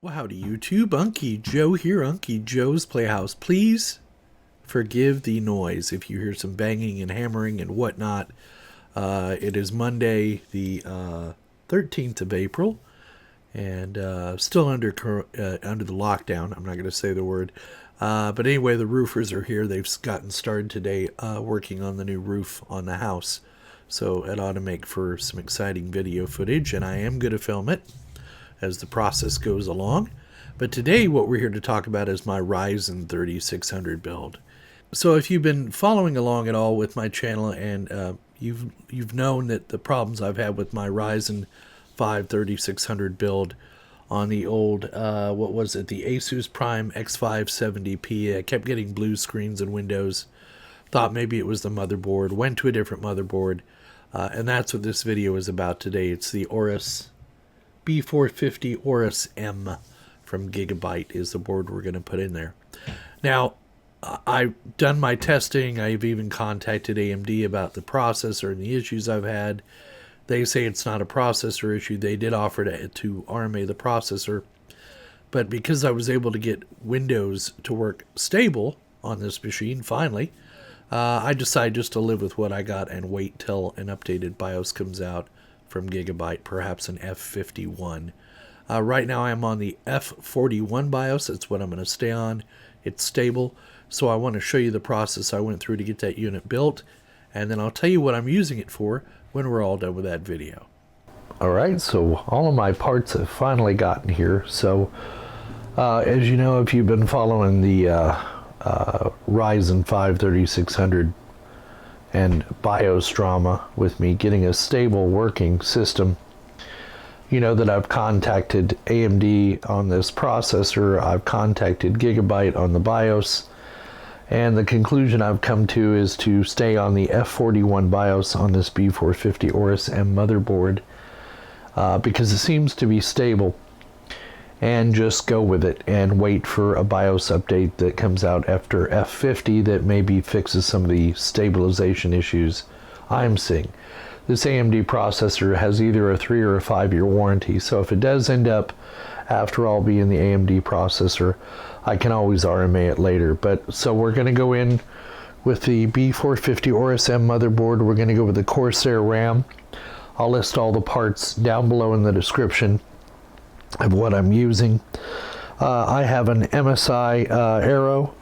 Well, howdy YouTube, Unky Joe here, Unky Joe's Playhouse. Please forgive the noise if you hear some banging and hammering and whatnot. It is Monday, the 13th of April, and still under the lockdown. I'm not going to say the word. But anyway, the roofers are here. They've gotten started today working on the new roof on the house. So it ought to make for some exciting video footage, and I am going to film it as the process goes along. But today what we're here to talk about is my Ryzen 3600 build. So if you've been following along at all with my channel and you've known that the problems I've had with my Ryzen 5 3600 build on the old, what was it, the Asus Prime X570P, I kept getting blue screens in Windows. Thought maybe it was the motherboard, went to a different motherboard, and that's what this video is about today. It's the Aorus B450 Aorus M from Gigabyte is the board we're going to put in there. Now, I've done my testing. I've even contacted AMD about the processor and the issues I've had. They say it's not a processor issue. They did offer to RMA the processor, but because I was able to get Windows to work stable on this machine, finally, I decided just to live with what I got and wait till an updated BIOS comes out from Gigabyte, perhaps an F51. Right now I'm on the F41 BIOS. That's what I'm going to stay on. It's stable. So I want to show you the process I went through to get that unit built, and then I'll tell you what I'm using it for when we're all done with that video. Alright, so all of my parts have finally gotten here. So as you know, if you've been following the Ryzen 5 3600 and BIOS drama with me getting a stable working system, you know that I've contacted AMD on this processor, I've contacted Gigabyte on the BIOS, and the conclusion I've come to is to stay on the F41 BIOS on this B450 Aorus M motherboard because it seems to be stable, and just go with it and wait for a BIOS update that comes out after F50 that maybe fixes some of the stabilization issues I'm seeing. This AMD processor has either a 3 or a 5 year warranty, so if it does end up after all being the AMD processor, I can always RMA it later. But so we're going to go in with the B450 Aorus M motherboard. We're going to go with the Corsair RAM. I'll list all the parts down below in the description of what I'm using. I have an MSI Aero.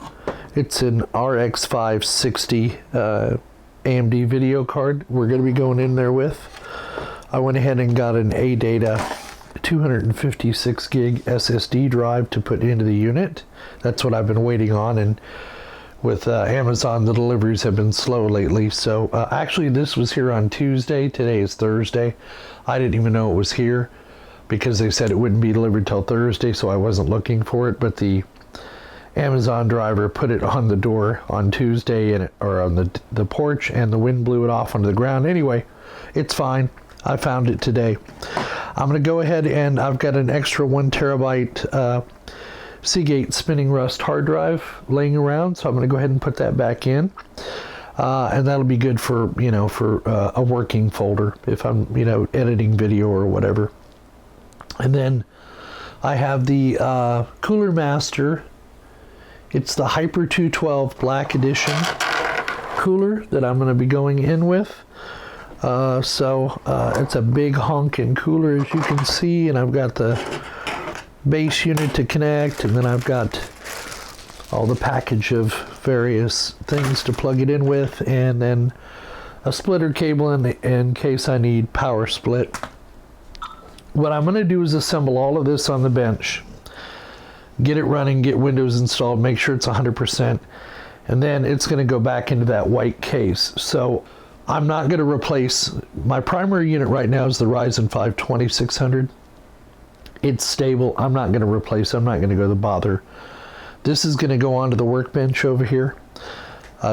It's an RX 560 AMD video card we're going to be going in there with. I went ahead and got an ADATA 256 gig SSD drive to put into the unit. That's what I've been waiting on, and with Amazon the deliveries have been slow lately. So actually this was here on Tuesday. Today is Thursday. I didn't even know it was here because they said it wouldn't be delivered till Thursday, so I wasn't looking for it. But the Amazon driver put it on the door on Tuesday, or on the porch, and the wind blew it off onto the ground. Anyway, it's fine. I found it today. I'm going to go ahead, and I've got an extra 1 terabyte Seagate Spinning Rust hard drive laying around, so I'm going to go ahead and put that back in. And that'll be good for, for a working folder if I'm, editing video or whatever. And then I have the Cooler Master. It's the Hyper 212 Black Edition cooler that I'm going to be going in with. So it's a big honking cooler, as you can see, and I've got the base unit to connect, and then I've got all the package of various things to plug it in with, and then a splitter cable in case I need power split. What I'm going to do is assemble all of this on the bench, get it running, get Windows installed, make sure it's 100%, and then it's going to go back into that white case. So I'm not going to replace, my primary unit right now is the Ryzen 5 2600. It's stable. I'm not going to replace it. I'm not going to go to bother. This is going to go onto the workbench over here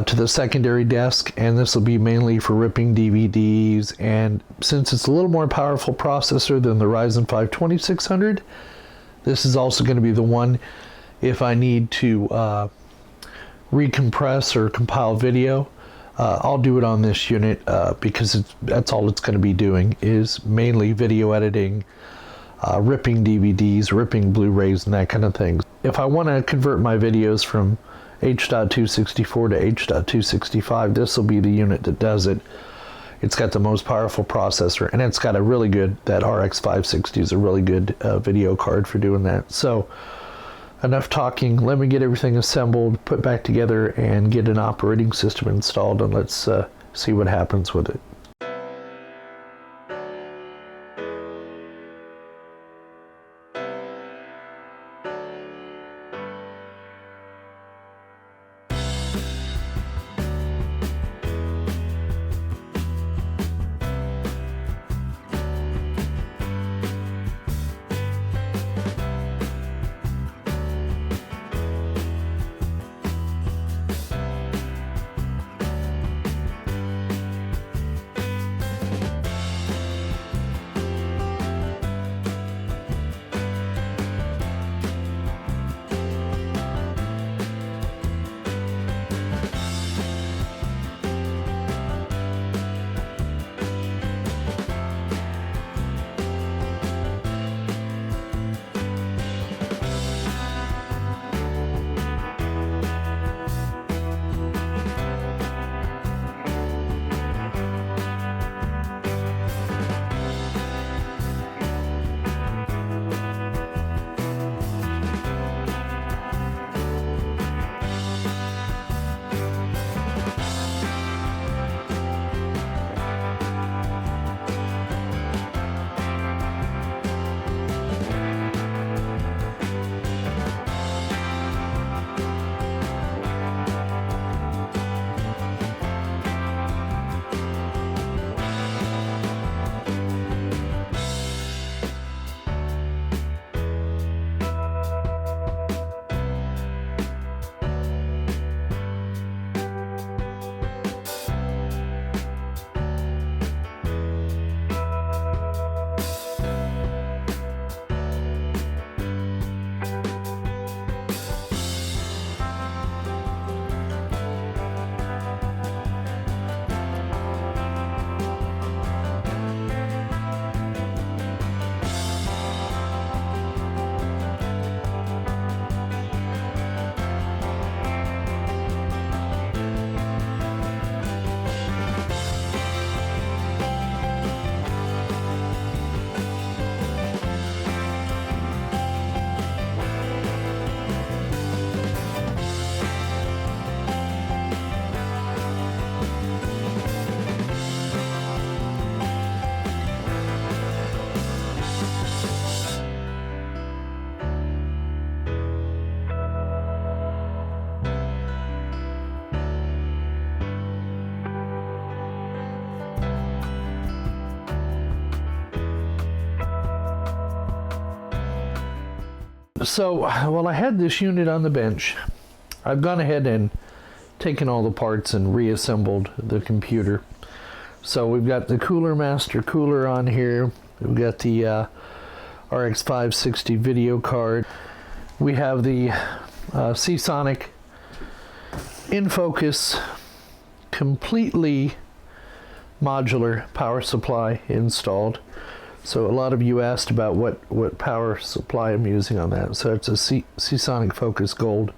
to the secondary desk, and this will be mainly for ripping DVDs. And since it's a little more powerful processor than the Ryzen 5 2600, this is also going to be the one if I need to recompress or compile video. I'll do it on this unit because that's all it's going to be doing, is mainly video editing, ripping DVDs, ripping Blu-rays, and that kind of thing. If I want to convert my videos from H.264 to H.265, this will be the unit that does it. It's got the most powerful processor, and it's got a really good, that RX 560 is a really good video card for doing that. So enough talking. Let me get everything assembled, put back together, and get an operating system installed, and let's see what happens with it. So, while I had this unit on the bench, I've gone ahead and taken all the parts and reassembled the computer. So we've got the Cooler Master cooler on here. We've got the RX 560 video card. We have the Seasonic in focus, completely modular power supply installed. So a lot of you asked about what power supply I'm using on that. So it's a Seasonic Focus Gold.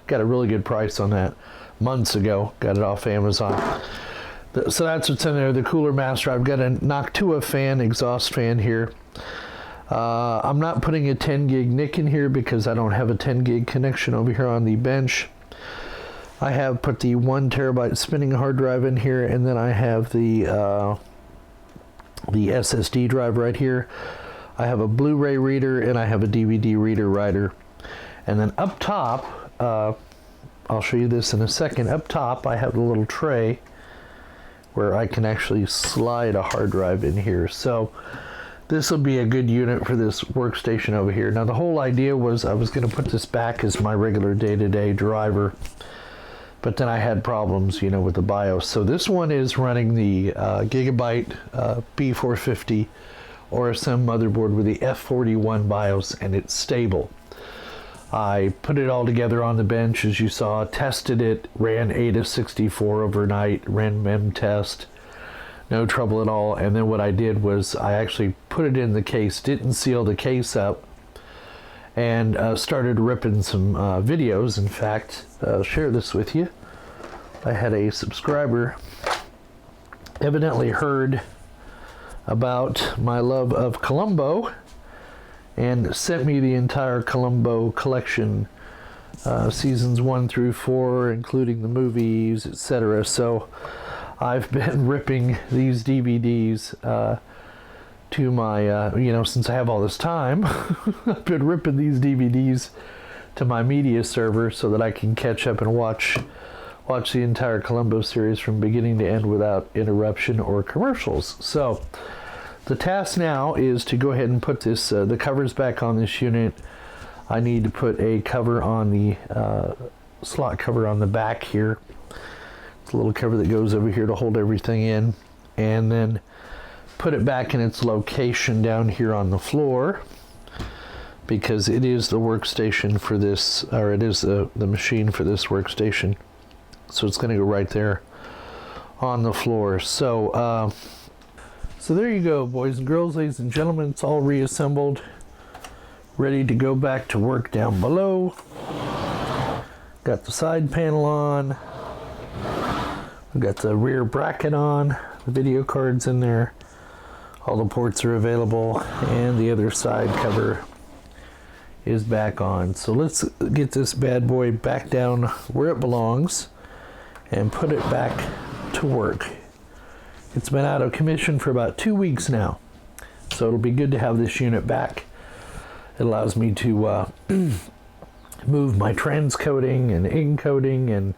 Got a really good price on that months ago. Got it off Amazon. So that's what's in there. The Cooler Master. I've got a Noctua fan, exhaust fan here. I'm not putting a 10 gig NIC in here because I don't have a 10 gig connection over here on the bench. I have put the 1 terabyte spinning hard drive in here, and then I have the SSD drive right here. I have a Blu-ray reader and I have a DVD reader writer. And then up top, I'll show you this in a second. Up top, I have a little tray where I can actually slide a hard drive in here. So this will be a good unit for this workstation over here. Now the whole idea was I was going to put this back as my regular day-to-day driver, but then I had problems, with the BIOS. So this one is running the Gigabyte B450 ORSM motherboard with the F41 BIOS, and it's stable. I put it all together on the bench, as you saw, tested it, ran ADA 64 overnight, ran mem test. No trouble at all. And then what I did was I actually put it in the case, didn't seal the case up, and started ripping some videos. In fact, I'll share this with you. I had a subscriber evidently heard about my love of Columbo and sent me the entire Columbo collection, seasons 1 through 4, including the movies, etc. So I've been ripping these DVDs to my, since I have all this time, I've been ripping these DVDs to my media server so that I can catch up and watch the entire Columbo series from beginning to end without interruption or commercials. So the task now is to go ahead and put this the covers back on this unit. I need to put a cover on the slot cover on the back here. It's a little cover that goes over here to hold everything in, and then put it back in its location down here on the floor, because it is the workstation for this, or it is the machine for this workstation. So it's going to go right there on the floor. So so there you go, boys and girls, ladies and gentlemen. It's all reassembled, ready to go back to work down below. Got the side panel on. We've got the rear bracket on. The video card's in there. All the ports are available, and the other side cover is back on. So let's get this bad boy back down where it belongs and put it back to work. It's been out of commission for about 2 weeks now, so it'll be good to have this unit back. It allows me to move my transcoding and encoding and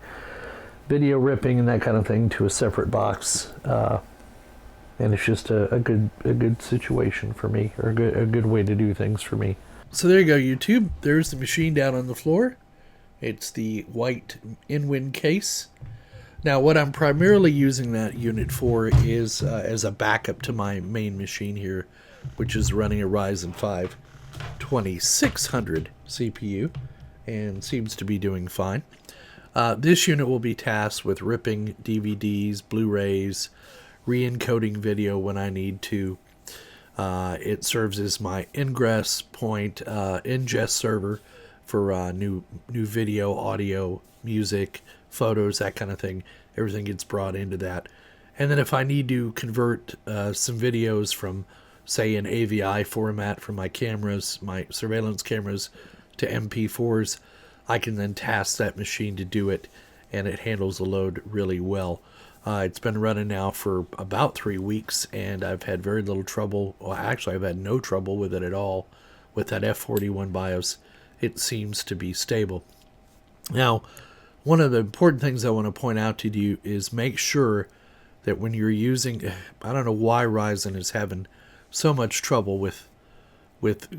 video ripping and that kind of thing to a separate box, and it's just a good situation for me, or a good way to do things for me. So there you go, YouTube. There's the machine down on the floor. It's the white in-wind case. Now, what I'm primarily using that unit for is as a backup to my main machine here, which is running a Ryzen 5 2600 CPU and seems to be doing fine. This unit will be tasked with ripping DVDs, Blu-rays, re-encoding video when I need to. It serves as my ingress point, ingest server for new video, audio, music, photos, that kind of thing. Everything gets brought into that. And then if I need to convert some videos from, say, an AVI format from my cameras, my surveillance cameras, to MP4s, I can then task that machine to do it, and it handles the load really well. It's been running now for about 3 weeks, and I've had very little trouble. Well, actually, I've had no trouble with it at all. With that F41 BIOS, it seems to be stable. Now, one of the important things I want to point out to you is make sure that when you're using, I don't know why Ryzen is having so much trouble with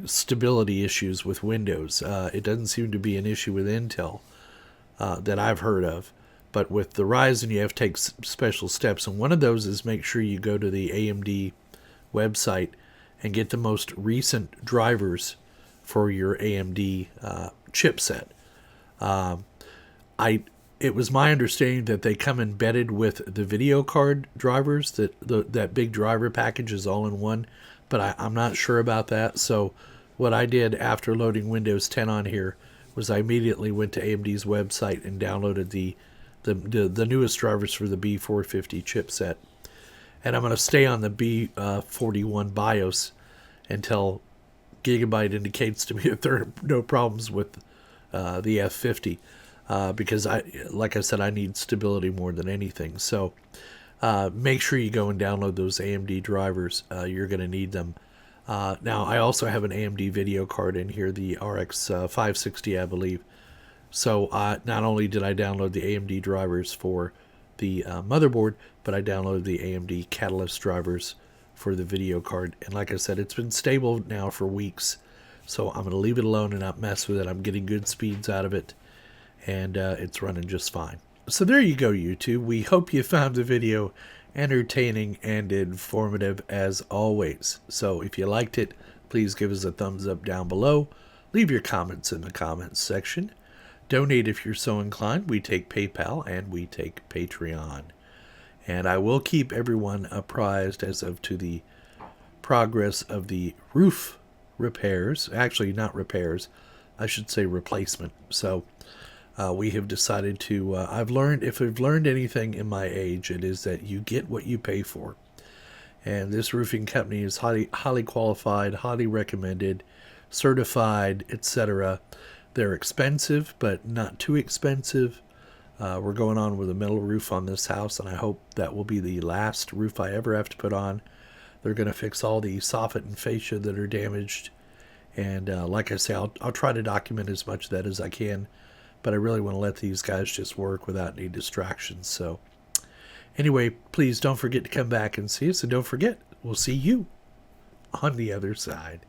stability issues with Windows. It doesn't seem to be an issue with Intel that I've heard of. But with the Ryzen, you have to take special steps. And one of those is make sure you go to the AMD website and get the most recent drivers for your AMD chipset. It was my understanding that they come embedded with the video card drivers, that big driver package is all in one, but I'm not sure about that. So what I did after loading Windows 10 on here was I immediately went to AMD's website and downloaded the newest drivers for the B450 chipset. And I'm going to stay on the B41 BIOS until Gigabyte indicates to me that there are no problems with the F50. Because like I said, I need stability more than anything. So make sure you go and download those AMD drivers. You're going to need them. Now, I also have an AMD video card in here, the RX 560, I believe. So not only did I download the AMD drivers for the motherboard, but I downloaded the AMD Catalyst drivers for the video card. And like I said, it's been stable now for weeks. So I'm going to leave it alone and not mess with it. I'm getting good speeds out of it, and it's running just fine. So there you go, YouTube. We hope you found the video entertaining and informative as always. So if you liked it, please give us a thumbs up down below. Leave your comments in the comments section. Donate if you're so inclined. We take PayPal and we take Patreon. And I will keep everyone apprised as of to the progress of the roof repairs. Actually, not repairs. I should say replacement. So we have decided to, I've learned, if I've learned anything in my age, it is that you get what you pay for. And this roofing company is highly qualified, highly recommended, certified, etc. They're expensive, but not too expensive. We're going on with a metal roof on this house, and I hope that will be the last roof I ever have to put on. They're going to fix all the soffit and fascia that are damaged. And like I say, I'll try to document as much of that as I can. But I really want to let these guys just work without any distractions. So anyway, please don't forget to come back and see us. And don't forget, we'll see you on the other side.